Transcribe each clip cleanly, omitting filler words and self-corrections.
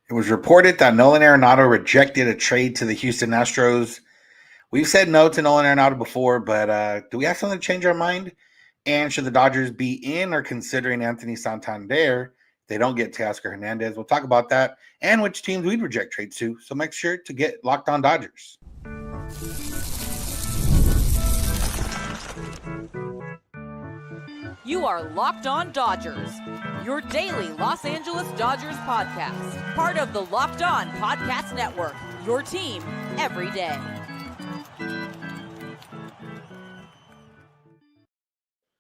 It was reported that Nolan Arenado rejected a trade to the Houston Astros. We've said no to Nolan Arenado before, but do we have something to change our mind? And should the Dodgers be in or considering Anthony Santander if they don't get Teoscar Hernandez? We'll talk about that and which teams we'd reject trades to. So make sure to get Locked On Dodgers. You are Locked On Dodgers, your daily Los Angeles Dodgers podcast. Part of the Locked On Podcast Network, your team every day.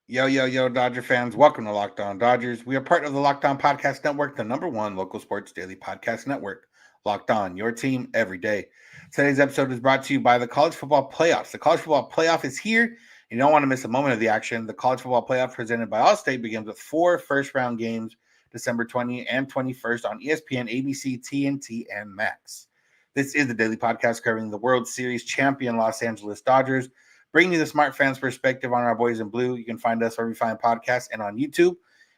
Yo, Dodger fans. Welcome to Locked On Dodgers. We are part of the Locked On Podcast Network, the #1 local sports daily podcast network. Locked On, your team every day. Today's episode is brought to you by the College Football Playoffs. The College Football Playoff is here. You don't want to miss a moment of the action. The College Football Playoff presented by Allstate begins with 4 first-round games, December 20 and 21st on ESPN, ABC, TNT, and Max. This is the daily podcast covering the World Series champion Los Angeles Dodgers, bringing you the smart fans' perspective on our boys in blue. You can find us wherever you find podcasts and on YouTube.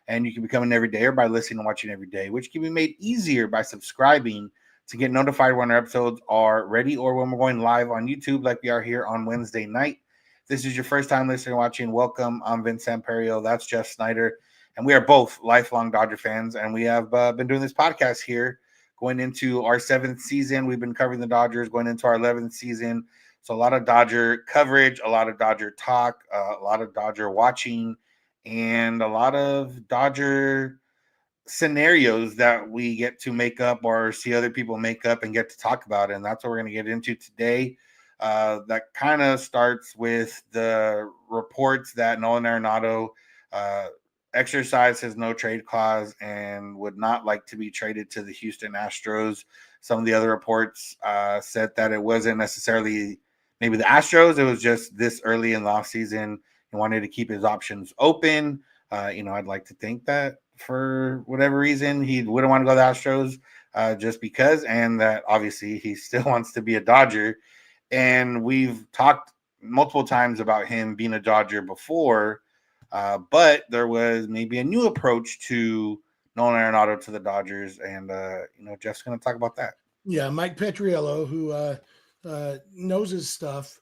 And you can become an everydayer by listening and watching every day, which can be made easier by subscribing to get notified when our episodes are ready or when we're going live on YouTube like we are here on Wednesday night. If this is your first time listening or watching, welcome. I'm Samperio. That's Jeff Snider. And we are both lifelong Dodger fans. And we have been doing this podcast here going into our 7th season. We've been covering the Dodgers going into our 11th season. So a lot of Dodger coverage, a lot of Dodger talk, a lot of Dodger watching, and a lot of Dodger scenarios that we get to make up or see other people make up and get to talk about. And that's what we're going to get into today. That kind of starts with the reports that Nolan Arenado exercised his no trade clause and would not like to be traded to the Houston Astros. Some of the other reports said that it wasn't necessarily maybe the Astros. It was just this early in the offseason. He wanted to keep his options open. I'd like to think that for whatever reason, he wouldn't want to go to the Astros just because, and that obviously he still wants to be a Dodger. And we've talked multiple times about him being a Dodger before, but there was maybe a new approach to Nolan Arenado to the Dodgers, and Jeff's going to talk about that. Yeah, Mike Petriello, who knows his stuff,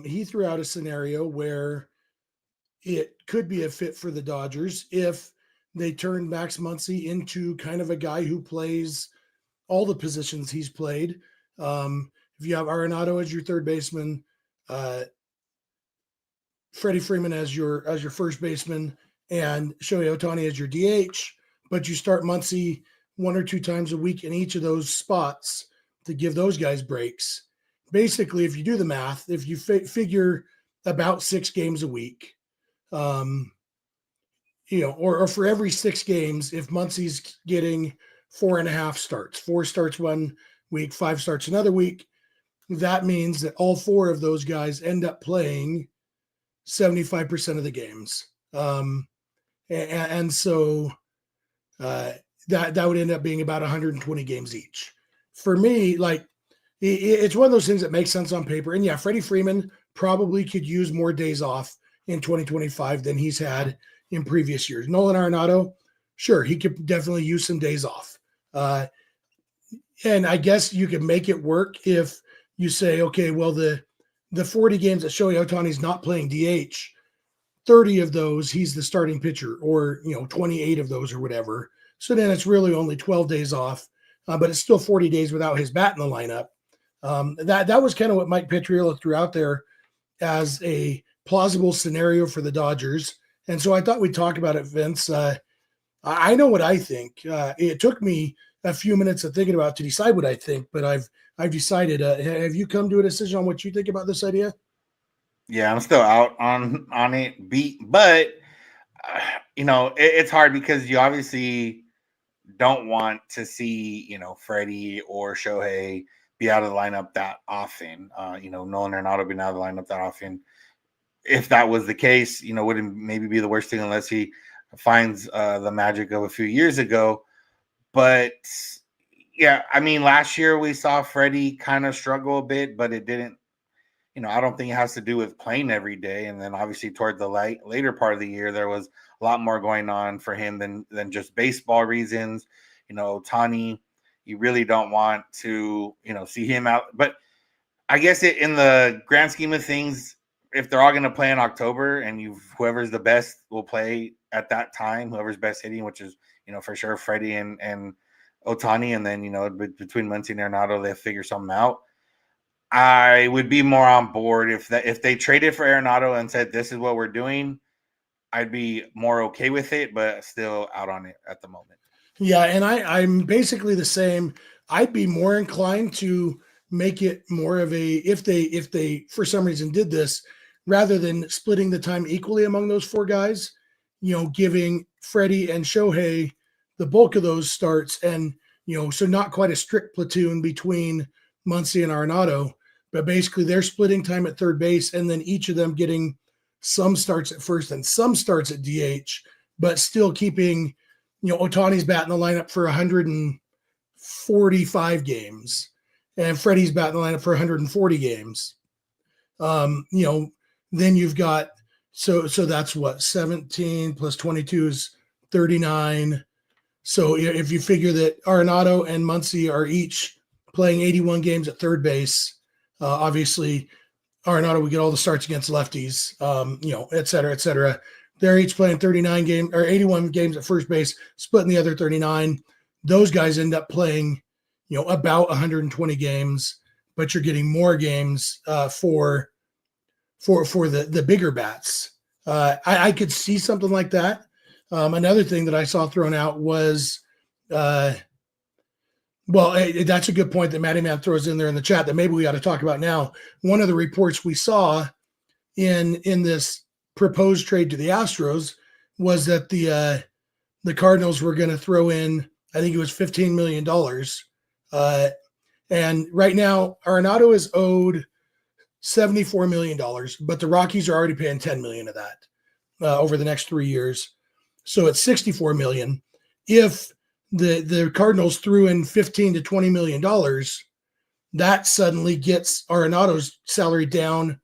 he threw out a scenario where it could be a fit for the Dodgers if they turn Max Muncy into kind of a guy who plays all the positions he's played. If you have Arenado as your third baseman, Freddie Freeman as your first baseman, and Shohei Ohtani as your DH, but you start Muncy 1 or 2 times a week in each of those spots to give those guys breaks. Basically, if you do the math, if you figure about 6 games a week, or for every 6 games, if Muncy's getting 4.5 starts, 4 starts 1 week, 5 starts another week, that means that all 4 of those guys end up playing 75% of the games. So that would end up being about 120 games each. For me, it's one of those things that makes sense on paper. And yeah, Freddie Freeman probably could use more days off in 2025 than he's had in previous years. Nolan Arenado, sure, he could definitely use some days off. And I guess you could make it work if you say, okay, well, the 40 games that Shohei Ohtani's not playing DH, 30 of those he's the starting pitcher, or 28 of those or whatever. So then it's really only 12 days off, but it's still 40 days without his bat in the lineup. That was kind of what Mike Petriello threw out there as a plausible scenario for the Dodgers. And so I thought we'd talk about it, Vince. I know what I think. It took me a few minutes of thinking about to decide what I think, but I've decided. Have you come to a decision on what you think about this idea? Yeah, I'm still out on it, but it's hard because you obviously don't want to see Freddie or Shohei be out of the lineup that often. Nolan Arenado being out of the lineup that often. If that was the case, wouldn't maybe be the worst thing unless he finds the magic of a few years ago. But yeah, I mean, last year we saw Freddie kind of struggle a bit, but it didn't, I don't think it has to do with playing every day. And then obviously toward the later part of the year, there was a lot more going on for him than just baseball reasons. Ohtani, you really don't want to, see him out. But I guess in the grand scheme of things, if they're all going to play in October and whoever's the best will play at that time, whoever's best hitting, which is, for sure Freddie and Ohtani, and then, between Muncy and Arenado, they'll figure something out. I would be more on board if they traded for Arenado and said, this is what we're doing. I'd be more okay with it, but still out on it at the moment. Yeah, and I'm basically the same. I'd be more inclined to make it more of a, if they for some reason did this, rather than splitting the time equally among those four guys, giving Freddie and Shohei the bulk of those starts, and so not quite a strict platoon between Muncy and Arenado, but basically they're splitting time at third base, and then each of them getting some starts at first and some starts at DH, but still keeping, Ohtani's batting the lineup for 145 games, and Freddie's batting the lineup for 140 games. Then you've got, so that's what, 17 plus 22 is 39. So if you figure that Arenado and Muncy are each playing 81 games at third base, obviously Arenado would get all the starts against lefties, et cetera, et cetera. They're each playing 39 games or 81 games at first base, splitting the other 39. Those guys end up playing, about 120 games, but you're getting more games for the bigger bats. I could see something like that. Another thing that I saw thrown out was, that's a good point that Matty Man throws in there in the chat that maybe we ought to talk about now. One of the reports we saw in this proposed trade to the Astros was that the Cardinals were going to throw in, I think it was $15 million. And right now, Arenado is owed $74 million, but the Rockies are already paying $10 million of that over the next 3 years. So it's $64 million. If the Cardinals threw in $15 to $20 million, that suddenly gets Arenado's salary down,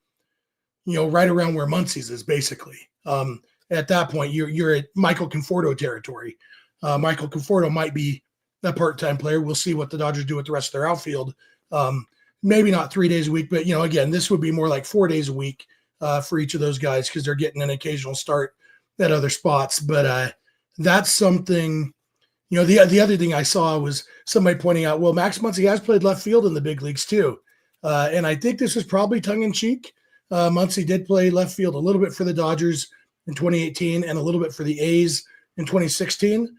right around where Muncy's is basically. At that point, you're at Michael Conforto territory. Michael Conforto might be a part-time player. We'll see what the Dodgers do with the rest of their outfield. Maybe not 3 days a week, but again, this would be more like 4 days a week for each of those guys because they're getting an occasional start at other spots. But that's something. The other thing I saw was somebody pointing out, well, Max Muncy has played left field in the big leagues too. And I think this was probably tongue-in-cheek. Muncy did play left field a little bit for the Dodgers in 2018 and a little bit for the A's in 2016.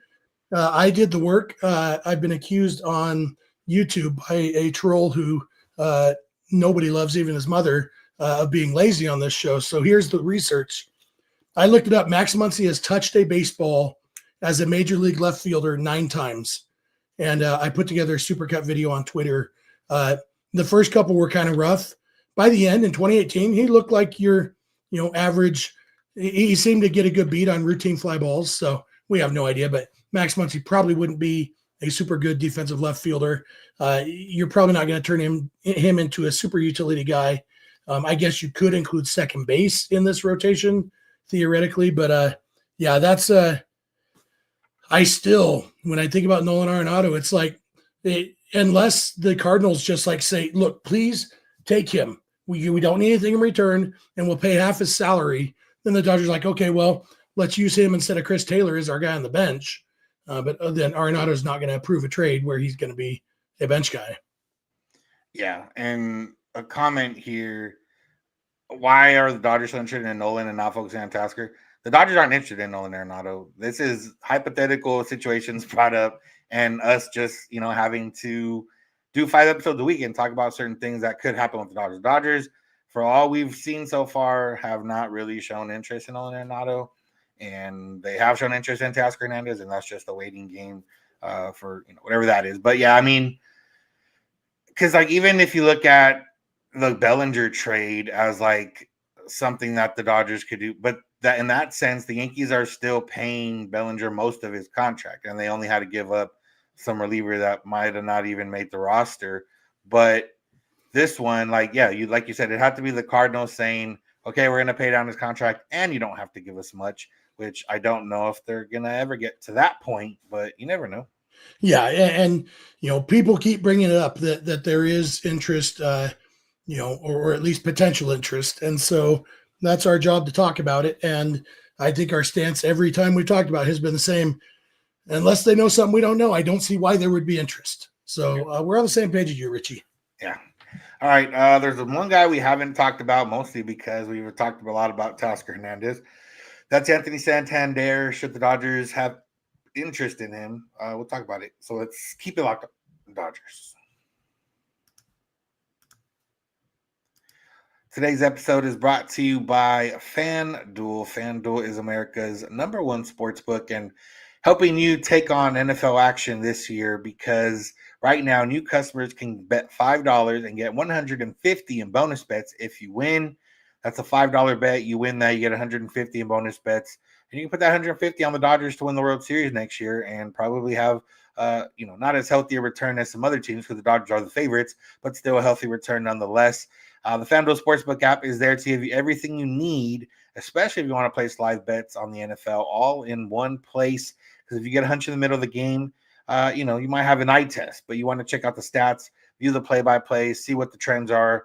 I did the work. I've been accused on YouTube by a troll who nobody loves, even his mother, of being lazy on this show. So here's the research. I looked it up. Max Muncy has touched a baseball as a major league left fielder 9 times. And I put together a supercut video on Twitter. The first couple were kind of rough. By the end in 2018, he looked like your, average. He seemed to get a good beat on routine fly balls. So we have no idea, but Max Muncy probably wouldn't be a super good defensive left fielder. You're probably not going to turn him into a super utility guy. I guess you could include second base in this rotation theoretically, but that's I still, when I think about Nolan Arenado, it's like, unless the Cardinals just say, look, please take him. We don't need anything in return, and we'll pay half his salary. Then the Dodgers like, okay, well, let's use him instead of Chris Taylor as our guy on the bench. But then Arenado's not going to approve a trade where he's going to be a bench guy. Yeah, and a comment here. Why are the Dodgers so interested in Nolan and not focusing on Teoscar? The Dodgers aren't interested in Nolan Arenado. This is hypothetical situations brought up, and us just, having to do 5 episodes a week and talk about certain things that could happen with the Dodgers. Dodgers, for all we've seen so far, have not really shown interest in Nolan Arenado, and they have shown interest in Teoscar Hernandez, and that's just a waiting game for whatever that is. But yeah, I mean, because even if you look at the Bellinger trade as something that the Dodgers could do, but that in that sense, the Yankees are still paying Bellinger most of his contract, and they only had to give up some reliever that might have not even made the roster. But this one, like you said, it had to be the Cardinals saying, okay, we're going to pay down his contract, and you don't have to give us much, which I don't know if they're going to ever get to that point, but you never know. Yeah, and people keep bringing it up that there is interest, or at least potential interest, and so that's our job to talk about it. And I think our stance every time we've talked about it has been the same. Unless they know something we don't know, I don't see why there would be interest. So we're on the same page as you, Richie. Yeah. All right. There's one guy we haven't talked about, mostly because we've talked a lot about Teoscar Hernandez. That's Anthony Santander. Should the Dodgers have interest in him? We'll talk about it. So let's keep it locked up. Dodgers. Today's episode is brought to you by FanDuel. FanDuel is America's #1 sportsbook and helping you take on NFL action this year, because right now new customers can bet $5 and get $150 in bonus bets if you win. That's a $5 bet. You win that, you get $150 in bonus bets. And you can put that $150 on the Dodgers to win the World Series next year and probably have not as healthy a return as some other teams, because the Dodgers are the favorites, but still a healthy return nonetheless. The FanDuel Sportsbook app is there to give you everything you need, especially if you want to place live bets on the NFL all in one place. Because if you get a hunch in the middle of the game, you might have an eye test, but you want to check out the stats, view the play-by-play, see what the trends are.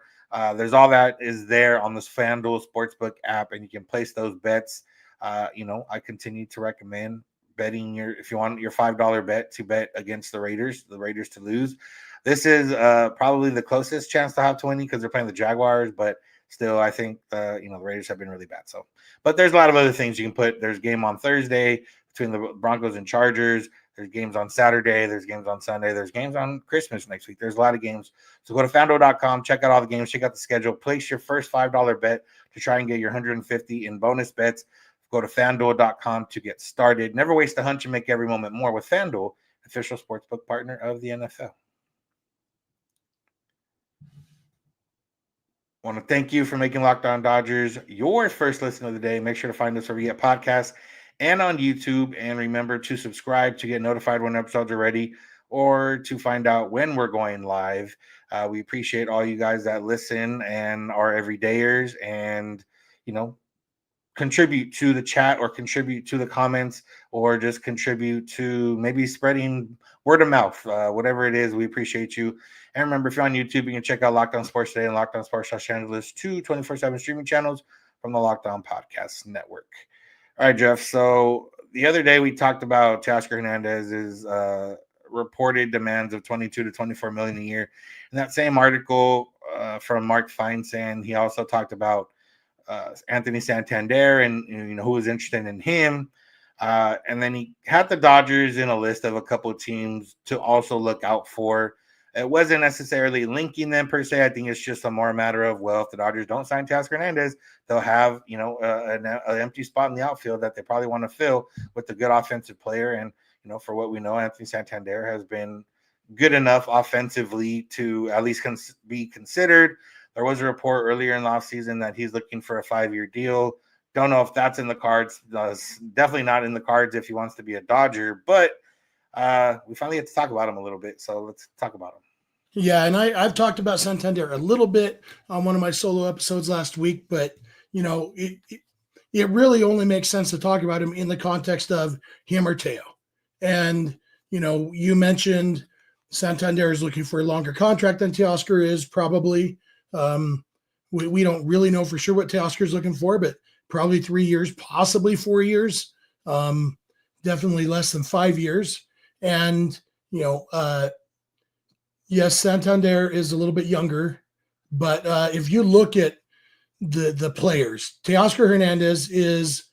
There's all that is there on this FanDuel Sportsbook app, and you can place those bets. I continue to recommend betting if you want your $5 bet to bet against the Raiders to lose. This is probably the closest chance to have to winning, because they're playing the Jaguars, but still, I think the Raiders have been really bad. So, but there's a lot of other things you can put. There's game on Thursday between the Broncos and Chargers. There's games on Saturday. There's games on Sunday. There's games on Christmas next week. There's a lot of games. So go to FanDuel.com, check out all the games, check out the schedule, place your first $5 bet to try and get your $150 in bonus bets. Go to FanDuel.com to get started. Never waste a hunch and make every moment more with FanDuel, official sportsbook partner of the NFL. I want to thank you for making Locked On Dodgers your first listen of the day. Make sure to find us wherever you get podcasts and on YouTube. And remember to subscribe to get notified when episodes are ready, or to find out when we're going live. We appreciate all you guys that listen and are everydayers and, contribute to the chat, or contribute to the comments, or just contribute to maybe spreading word of mouth. Whatever it is, we appreciate you. And remember, if you're on YouTube, you can check out Locked On Sports Today and Locked On Sports Los Angeles, 2 24/7 streaming channels from the Locked On Podcast Network. All right, Jeff. So the other day we talked about Teoscar Hernandez's reported demands of $22 to $24 million a year. In that same article from Mark Feinsand, he also talked about Anthony Santander and who was interested in him. And then he had the Dodgers in a list of a couple of teams to also look out for. It wasn't necessarily linking them per se. I think it's just a more matter of, well, if the Dodgers don't sign Teoscar Hernandez, they'll have, an empty spot in the outfield that they probably want to fill with a good offensive player. And, for what we know, Anthony Santander has been good enough offensively to at least be considered. There was a report earlier in the offseason that he's looking for a 5-year deal. Don't know if that's in the cards. Definitely not in the cards if he wants to be a Dodger, but we finally get to talk about him a little bit, so let's talk about him. Yeah, and I've talked about Santander a little bit on one of my solo episodes last week, but it really only makes sense to talk about him in the context of him or Teo. And you mentioned Santander is looking for a longer contract than Teoscar is, probably. We don't really know for sure what Teoscar is looking for, but probably 3 years, possibly 4 years, definitely less than 5 years. And, yes, Santander is a little bit younger, but if you look at the players, Teoscar Hernandez is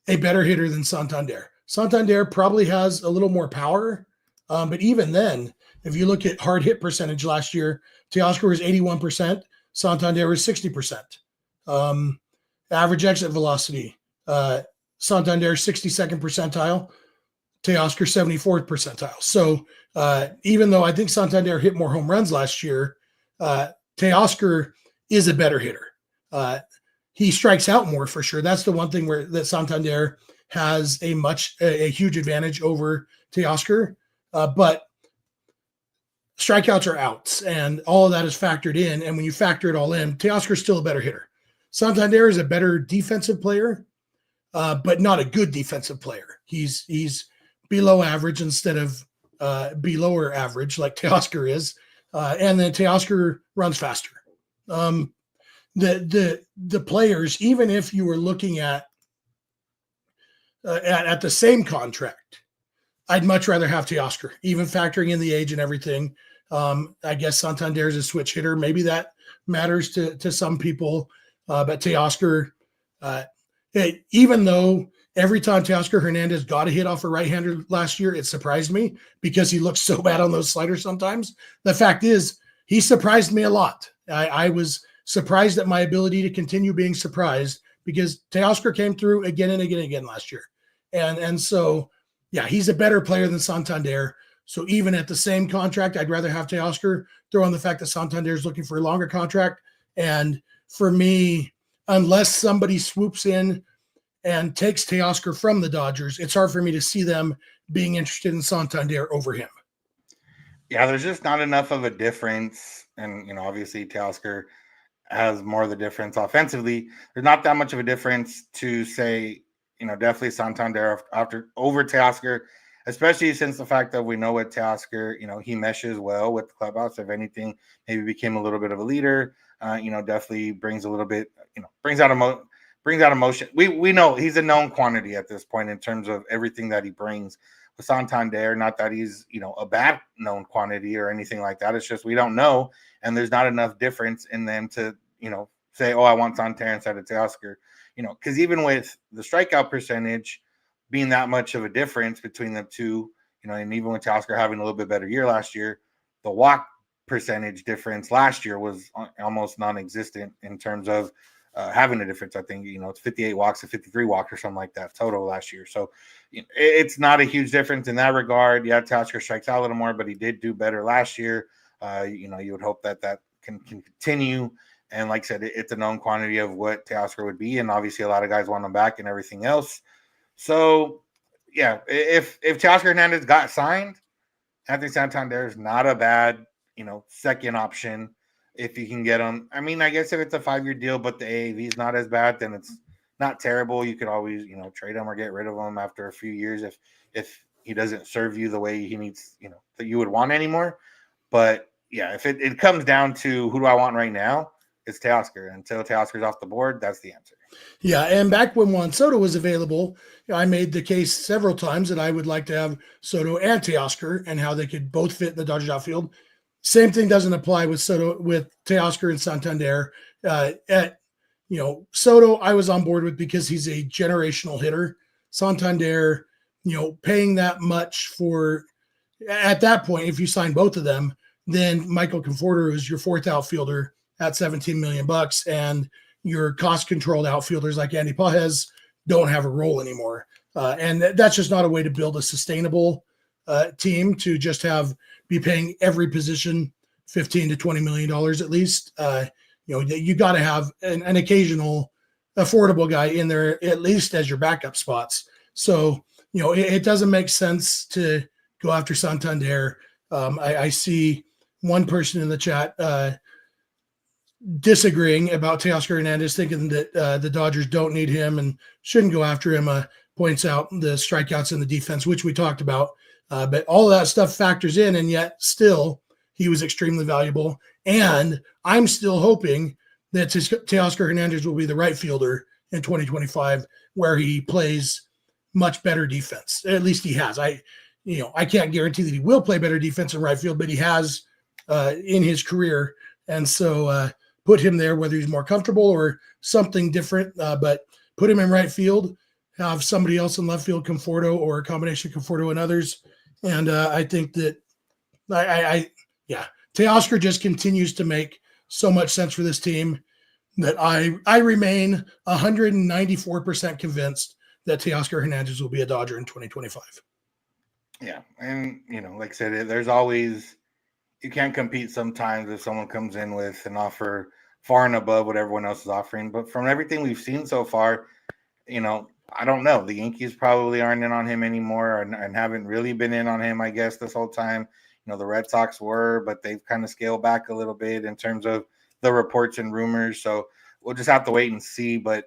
a better hitter than Santander. Santander probably has a little more power, but even then, if you look at hard hit percentage last year, Teoscar was 81%, Santander was 60%. Average exit velocity, Santander 62nd percentile, Teoscar 74th percentile. So even though I think Santander hit more home runs last year, Teoscar is a better hitter. He strikes out more for sure. That's the one thing that Santander has a huge advantage over Teoscar. But strikeouts are outs, and all of that is factored in. And when you factor it all in, Teoscar is still a better hitter. Santander is a better defensive player, but not a good defensive player. He's below average instead of below average like Teoscar is, and then Teoscar runs faster. The players, even if you were looking at the same contract, I'd much rather have Teoscar, even factoring in the age and everything. I guess Santander is a switch hitter. Maybe that matters to some people, but Teoscar, even though every time Teoscar Hernandez got a hit off a right-hander last year, it surprised me because he looked so bad on those sliders sometimes. The fact is, he surprised me a lot. I was surprised at my ability to continue being surprised because Teoscar came through again and again and again last year. And so, yeah, he's a better player than Santander. So even at the same contract, I'd rather have Teoscar. Throw on the fact that Santander is looking for a longer contract. And for me, unless somebody swoops in and takes Teoscar from the Dodgers, it's hard for me to see them being interested in Santander over him. Yeah, there's just not enough of a difference. And, obviously Teoscar has more of the difference offensively. There's not that much of a difference to say, definitely Santander over Teoscar, especially since the fact that we know with Teoscar, he meshes well with the clubhouse. If anything, maybe became a little bit of a leader. Definitely brings a little bit, brings out emotion. We know he's a known quantity at this point in terms of everything that he brings. With Santander, not that he's a bad known quantity or anything like that. It's just we don't know, and there's not enough difference in them to say, oh, I want Santander instead of Teoscar. Because even with the strikeout percentage being that much of a difference between the two, and even with Teoscar having a little bit better year last year, the walk percentage difference last year was almost non-existent in terms of having a difference. I think, it's 58 walks to 53 walks or something like that total last year. So it's not a huge difference in that regard. Yeah, Teoscar strikes out a little more, but he did do better last year. You would hope that can continue. And like I said, it's a known quantity of what Teoscar would be. And obviously a lot of guys want him back and everything else. So, yeah, if Teoscar Hernandez got signed, Anthony Santander is not a bad, second option if you can get him. I mean, I guess if it's a 5-year deal, but the AAV is not as bad, then it's not terrible. You could always, trade him or get rid of him after a few years if he doesn't serve you the way he needs, that you would want anymore. But, yeah, if it comes down to who do I want right now, it's Teoscar. Until Teoscar's off the board, that's the answer. Yeah, and back when Juan Soto was available, I made the case several times that I would like to have Soto and Teoscar and how they could both fit in the Dodgers outfield. Same thing doesn't apply with Teoscar and Santander. Soto I was on board with because he's a generational hitter. Santander, paying that much for, at that point, if you sign both of them, then Michael Conforto is your fourth outfielder at $17 million, and your cost-controlled outfielders like Andy Pages don't have a role anymore. And that's just not a way to build a sustainable team, to just be paying every position $15 to $20 million at least. You got to have an occasional affordable guy in there, at least as your backup spots. So, it doesn't make sense to go after Santander. I see one person in the chat disagreeing about Teoscar Hernandez, thinking that the Dodgers don't need him and shouldn't go after him, points out the strikeouts in the defense, which we talked about. But all of that stuff factors in, and yet still he was extremely valuable. And I'm still hoping that Teoscar Hernandez will be the right fielder in 2025, where he plays much better defense. At least he has. I can't guarantee that he will play better defense in right field, but he has in his career. And so put him there, whether he's more comfortable or something different, but put him in right field, have somebody else in left field, Conforto, or a combination of Conforto and others. And I think that Teoscar just continues to make so much sense for this team that I remain 194% convinced that Teoscar Hernandez will be a Dodger in 2025. Yeah. And, like I said, there's always, you can't compete sometimes if someone comes in with an offer far and above what everyone else is offering. But from everything we've seen so far, I don't know. The Yankees probably aren't in on him anymore and haven't really been in on him, I guess, this whole time. The Red Sox were, but they've kind of scaled back a little bit in terms of the reports and rumors. So we'll just have to wait and see. But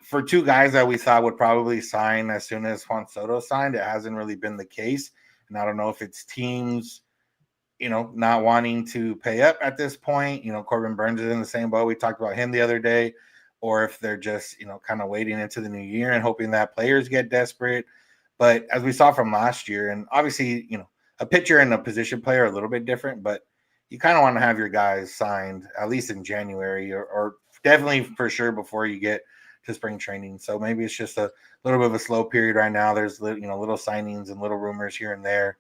for two guys that we thought would probably sign as soon as Juan Soto signed, it hasn't really been the case. And I don't know if it's teams, not wanting to pay up at this point. Corbin Burns is in the same boat. We talked about him the other day. Or if they're just, kind of waiting into the new year and hoping that players get desperate. But as we saw from last year, and obviously, a pitcher and a position player are a little bit different, but you kind of want to have your guys signed at least in January or definitely for sure before you get to spring training. So maybe it's just a little bit of a slow period right now. There's, little signings and little rumors here and there.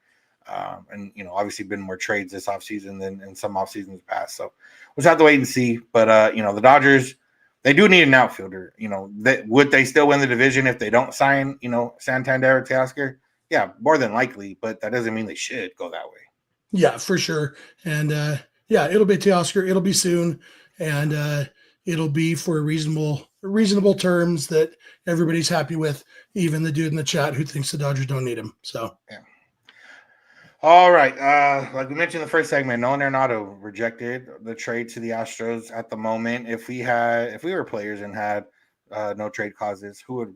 And obviously been more trades this offseason than in some off seasons past. So we'll just have to wait and see. But, the Dodgers, they do need an outfielder. Would they still win the division if they don't sign, Santander or Teoscar? Yeah, more than likely, but that doesn't mean they should go that way. Yeah, for sure. And it'll be Teoscar. It'll be soon, and it'll be for reasonable terms that everybody's happy with, even the dude in the chat who thinks the Dodgers don't need him. So yeah. All right. Like we mentioned in the first segment, Nolan Arenado rejected the trade to the Astros at the moment. If we were players and had no trade clauses, who would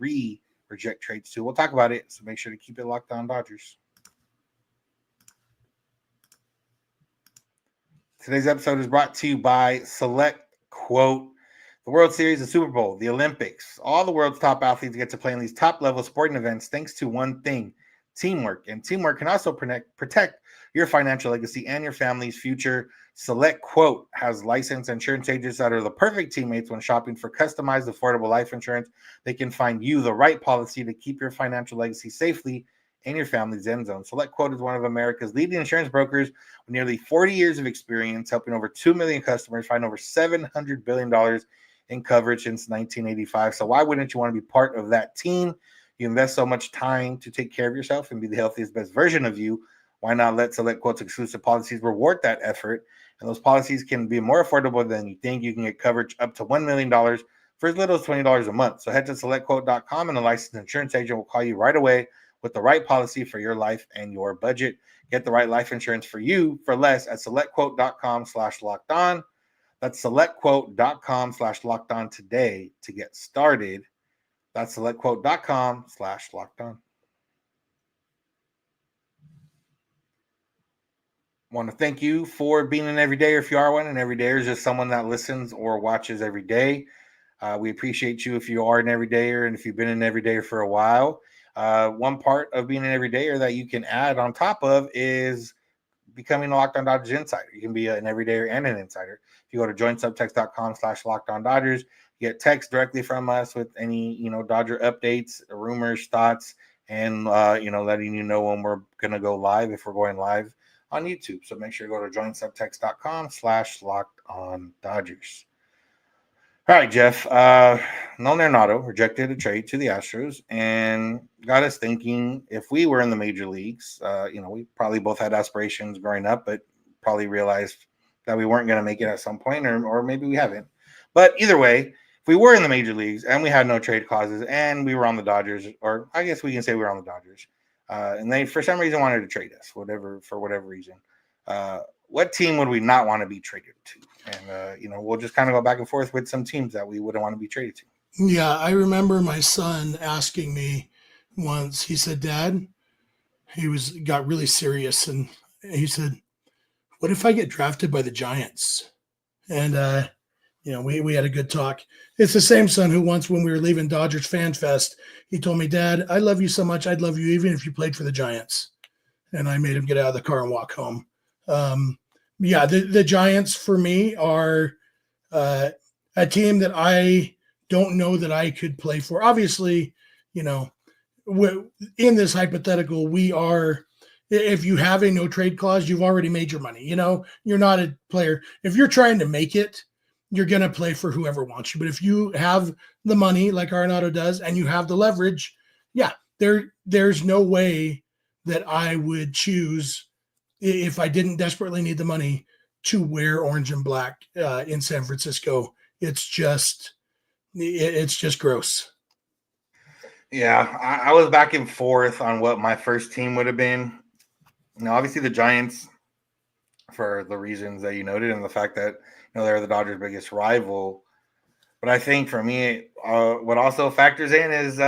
reject trades to? We'll talk about it. So make sure to keep it locked on Dodgers. Today's episode is brought to you by Select Quote. The World Series, the Super Bowl, the Olympics, all the world's top athletes get to play in these top-level sporting events thanks to one thing, teamwork. And teamwork can also protect your financial legacy and your family's future. Select Quote has licensed insurance agents that are the perfect teammates when shopping for customized, affordable life insurance. They can find you the right policy to keep your financial legacy safely in your family's end zone. Select Quote is one of America's leading insurance brokers with nearly 40 years of experience, helping over 2 million customers find over $700 billion in coverage since 1985. So why wouldn't you want to be part of that team? You invest so much time to take care of yourself and be the healthiest, best version of you. Why not let Select Quote's exclusive policies reward that effort? And those policies can be more affordable than you think. You can get coverage up to $1 million for as little as $20 a month. So head to SelectQuote.com and a licensed insurance agent will call you right away with the right policy for your life and your budget. Get the right life insurance for you for less at SelectQuote.com/locked-on. That's SelectQuote.com/locked-on today to get started. That's SelectQuote.com/locked-on. Want to thank you for being an everydayer if you are one. An everydayer is just someone that listens or watches every day. We appreciate you if you are an everydayer and if you've been an everydayer for a while. One part of being an everydayer that you can add on top of is becoming a Locked On Dodgers insider. You can be an everydayer and an insider. If you go to joinsubtext.com/LockedOnDodgers, you get text directly from us with any, Dodger updates, rumors, thoughts, and, letting you know when we're going to go live, if we're going live on YouTube. So make sure you go to joinsubtext.com/LockedOnDodgers. All right, Jeff. Nolan Arenado rejected a trade to the Astros and got us thinking if we were in the major leagues, we probably both had aspirations growing up, but probably realized that we weren't going to make it at some point, or maybe we haven't. But either way, if we were in the major leagues and we had no trade clauses and we were on the Dodgers, or I guess we can say we were on the Dodgers, and they for some reason wanted to trade us, for whatever reason, what team would we not want to be traded to? And, we'll just kind of go back and forth with some teams that we wouldn't want to be traded to. Yeah, I remember my son asking me once, he said, Dad, got really serious, and he said, what if I get drafted by the Giants? And, we had a good talk. It's the same son who once, when we were leaving Dodgers Fan Fest, he told me, Dad, I love you so much. I'd love you even if you played for the Giants. And I made him get out of the car and walk home. The Giants for me are a team that I don't know that I could play for. Obviously, in this hypothetical, we are, if you have a no trade clause, you've already made your money. You're not a player. If you're trying to make it, you're going to play for whoever wants you. But if you have the money like Arenado does and you have the leverage, there's no way that I would choose, if I didn't desperately need the money, to wear orange and black in San Francisco. It's just gross. Yeah, I was back and forth on what my first team would have been. Obviously the Giants, for the reasons that you noted, and the fact that they're the Dodgers' biggest rival. But I think for me, what also factors in is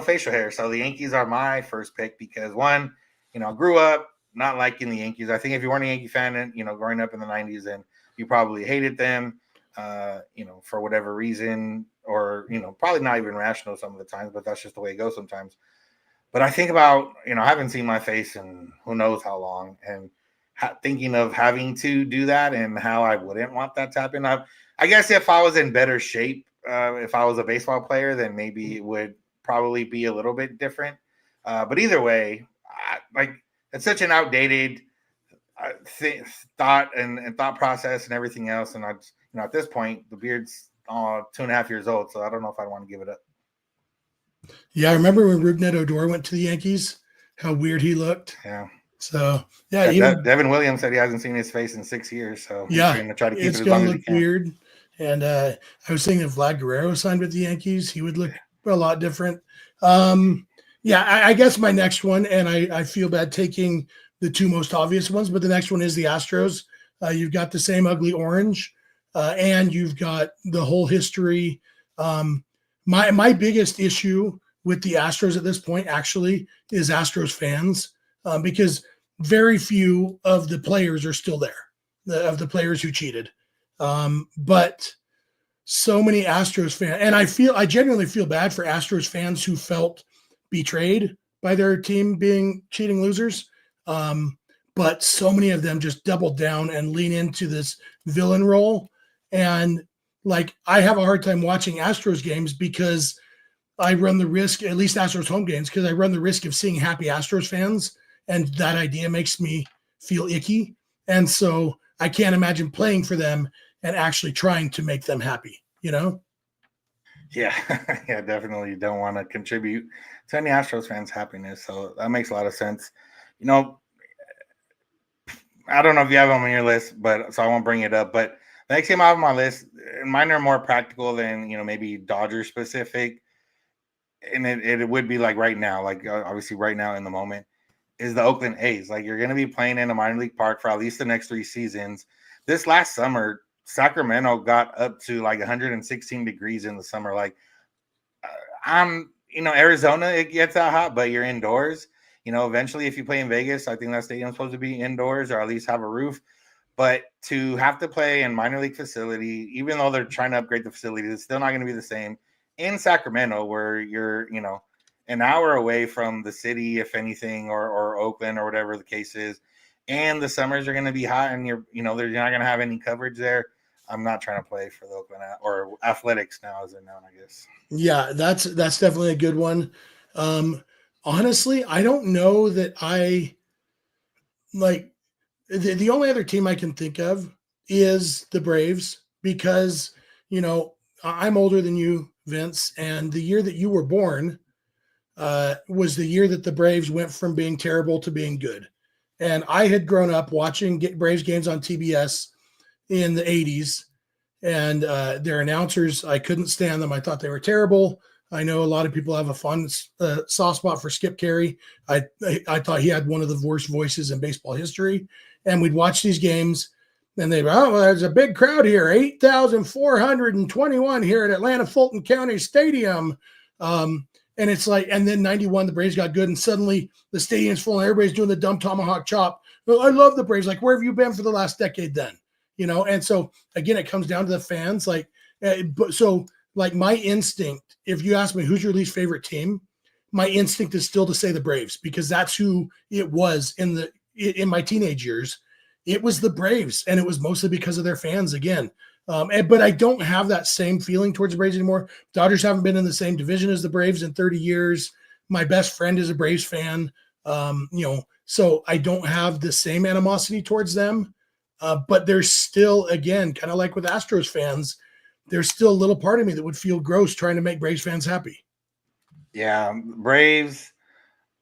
facial hair. So the Yankees are my first pick because one, I grew up not liking the Yankees. I think if you weren't a Yankee fan, and growing up in the '90s, then you probably hated them, for whatever reason, or probably not even rational some of the times, but that's just the way it goes sometimes. But I think about, I haven't seen my face in who knows how long, and thinking of having to do that and how I wouldn't want that to happen. I guess if I was in better shape, if I was a baseball player, then maybe it would probably be a little bit different. But either way, it's such an outdated thought and thought process and everything else. And at this point, the beard's 2.5 years old, so I don't know if I want to give it up. Yeah, I remember when Rougned Odor went to the Yankees, how weird he looked. Yeah. So yeah, Devin Williams said he hasn't seen his face in 6 years, so yeah, he's going to try to keep it's it as long going to as he look can. weird. And I was thinking if Vlad Guerrero signed with the Yankees, he would look a lot different. I guess my next one, and I feel bad taking the two most obvious ones, but the next one is the Astros. You've got the same ugly orange, and you've got the whole history. My biggest issue with the Astros at this point actually is Astros fans, because very few of the players are still there, of the players who cheated. But so many Astros fans, and I genuinely feel bad for Astros fans who felt betrayed by their team being cheating losers. But so many of them just double down and lean into this villain role. And I have a hard time watching Astros games because I run the risk, at least Astros home games, because I run the risk of seeing happy Astros fans. And that idea makes me feel icky. And so I can't imagine playing for them and actually trying to make them happy, Yeah, yeah, definitely. You don't want to contribute to any Astros fans' happiness. So that makes a lot of sense. I don't know if you have them on your list, but so I won't bring it up. But the next team I have on my list, and mine are more practical than maybe Dodger specific, and it would be right now, obviously right now in the moment, is the Oakland A's. You're going to be playing in a minor league park for at least the next 3 seasons. This last summer, Sacramento got up to 116 degrees in the summer. Arizona, it gets that hot, but you're indoors. Eventually, if you play in Vegas, I think that stadium's supposed to be indoors or at least have a roof. But to have to play in minor league facility, even though they're trying to upgrade the facility, it's still not going to be the same in Sacramento, where you're, an hour away from the city, if anything, or Oakland or whatever the case is. And the summers are going to be hot, and you're not going to have any coverage there. I'm not trying to play for the Oakland or Athletics now, as they're known, I guess. Yeah, that's definitely a good one. Honestly, I don't know that I the only other team I can think of is the Braves, because I'm older than you, Vince, and the year that you were born was the year that the Braves went from being terrible to being good. And I had grown up watching Braves games on TBS in the 80s, and their announcers, I couldn't stand them. I thought they were terrible. I know a lot of people have a fun soft spot for Skip Carey. I thought he had one of the worst voices in baseball history. And we'd watch these games, and they'd there's a big crowd here, 8,421 here at Atlanta Fulton County Stadium. And it's and then 91, the Braves got good, and suddenly the stadium's full, and everybody's doing the dumb tomahawk chop. Well, I love the Braves. Where have you been for the last decade then? And so again, it comes down to the fans. My instinct, if you ask me who's your least favorite team, my instinct is still to say the Braves, because that's who it was in my teenage years. It was the Braves, and it was mostly because of their fans again. But I don't have that same feeling towards the Braves anymore. Dodgers haven't been in the same division as the Braves in 30 years. My best friend is a Braves fan. So I don't have the same animosity towards them. But there's still, again, kind of like with Astros fans, there's still a little part of me that would feel gross trying to make Braves fans happy. Yeah, Braves.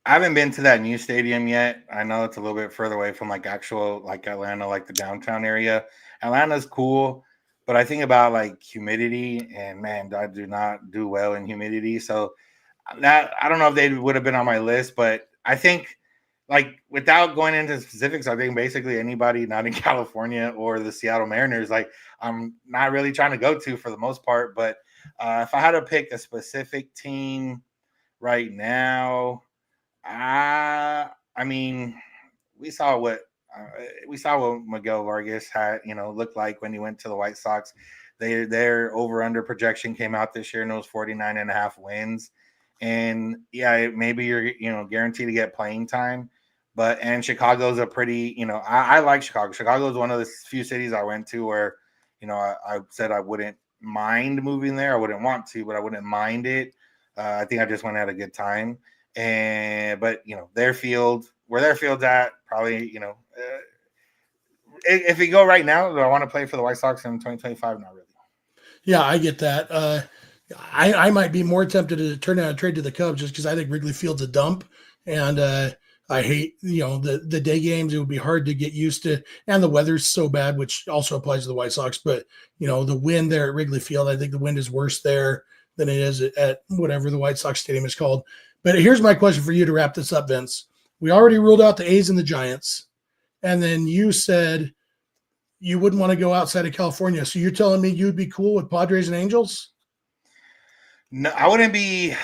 I haven't been to that new stadium yet. I know it's a little bit further away from actual Atlanta, the downtown area. Atlanta's cool, but I think about humidity, and man, I do not do well in humidity. So that, I don't know if they would have been on my list, but I think without going into specifics, I think basically anybody not in California or the Seattle Mariners, I'm not really trying to go to for the most part. But if I had to pick a specific team right now, I mean, we saw what Miguel Vargas had, looked like when he went to the White Sox. Their over under projection came out this year and it was 49.5 wins. And yeah, maybe you're guaranteed to get playing time, and Chicago's a pretty, I like Chicago. Chicago is one of the few cities I went to where, I said I wouldn't mind moving there. I wouldn't want to, but I wouldn't mind it. I think I just went and had a good time. But their field, where their field's at, probably, if we go right now, do I want to play for the White Sox in 2025? Not really. Yeah, I get that. I might be more tempted to turn down a trade to the Cubs just because I think Wrigley Field's a dump, and I hate the day games. It would be hard to get used to, and the weather's so bad, which also applies to the White Sox. But the wind there at Wrigley Field, I think the wind is worse there than it is at whatever the White Sox stadium is called. But here's my question for you to wrap this up, Vince. We already ruled out the A's and the Giants, and then you said you wouldn't want to go outside of California. So you're telling me you'd be cool with Padres and Angels? No, I wouldn't be.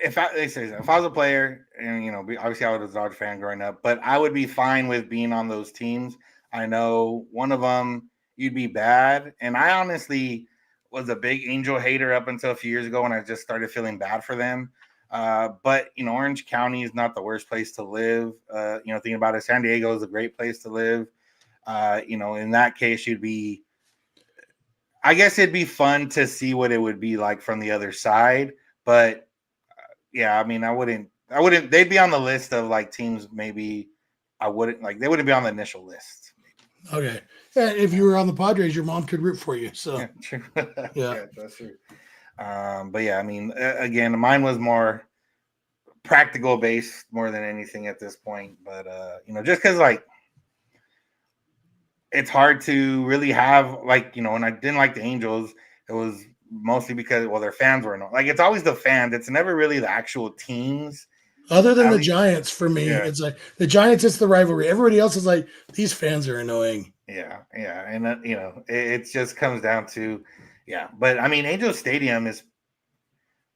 If I was a player, and obviously I was a Dodger fan growing up, but I would be fine with being on those teams. I know one of them you'd be bad, and I honestly was a big Angel hater up until a few years ago when I just started feeling bad for them. But Orange County is not the worst place to live. Thinking about it, San Diego is a great place to live. In that case, I guess it'd be fun to see what it would be like from the other side. But yeah, I mean, I wouldn't, they'd be on the list of like teams. Maybe I wouldn't they wouldn't be on the initial list. Maybe. Okay. Yeah, if you were on the Padres, your mom could root for you. So yeah, true. Yeah, that's true. But yeah, I mean, again, mine was more practical based more than anything at this point. But just because it's hard to really have when I didn't like the Angels, it was mostly because their fans were it's always the fans. It's never really the actual teams. Other than the Giants, for me, It's like the Giants. It's the rivalry. Everybody else is like these fans are annoying. Yeah, and it just comes down to But I mean, Angel Stadium is.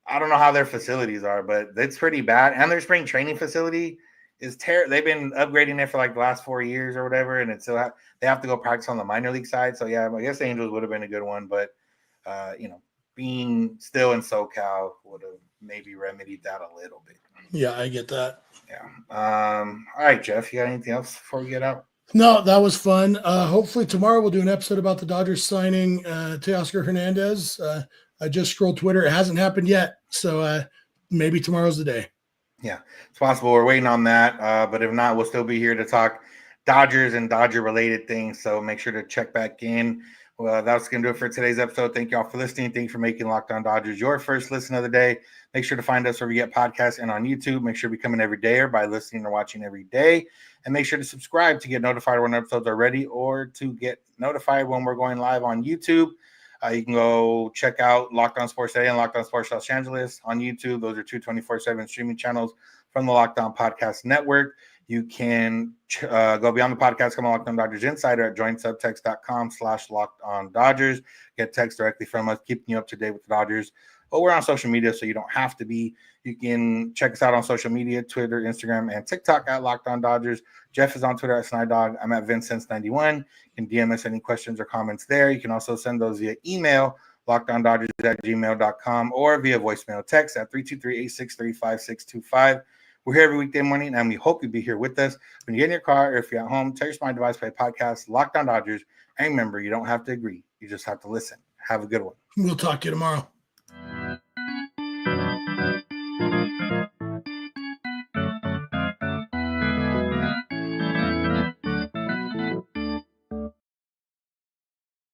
I don't know how their facilities are, but it's pretty bad. And their spring training facility is terrible. They've been upgrading it for the last 4 years or whatever, and it's still they have to go practice on the minor league side. So yeah, I guess the Angels would have been a good one, but being still in SoCal would have maybe remedied that a little bit. Yeah, I get that. Yeah. All right, Jeff, you got anything else before we get out? No, that was fun. Hopefully tomorrow we'll do an episode about the Dodgers signing Teoscar Hernandez. I just scrolled Twitter. It hasn't happened yet. So maybe tomorrow's the day. Yeah, it's possible. We're waiting on that. But if not, we'll still be here to talk Dodgers and Dodger-related things. So make sure to check back in. Well, that's going to do it for today's episode. Thank you all for listening. Thank you for making Locked On Dodgers your first listen of the day. Make sure to find us wherever you get podcasts and on YouTube. Make sure to become an everydayer by listening or watching every day. And make sure to subscribe to get notified when episodes are ready or to get notified when we're going live on YouTube. You can go check out Locked On Sports Today and Locked On Sports Los Angeles on YouTube. Those are two 24/7 streaming channels from the Locked On Podcast Network. You can go beyond the podcast, come on Locked On Dodgers Insider at joinsubtext.com/LockedOnDodgers. Get text directly from us, keeping you up to date with the Dodgers. But we're on social media, so you don't have to be. You can check us out on social media, Twitter, Instagram, and TikTok at Locked On Dodgers. Jeff is on Twitter at Snider. I'm at Vincent91. You can DM us any questions or comments there. You can also send those via email, lockedondodgers@gmail.com, or via voicemail text at 323-863-5625. We're here every weekday morning, and we hope you'll be here with us. When you get in your car or if you're at home, tell your smart device, play podcast, Locked On Dodgers. And remember, you don't have to agree. You just have to listen. Have a good one. We'll talk to you tomorrow.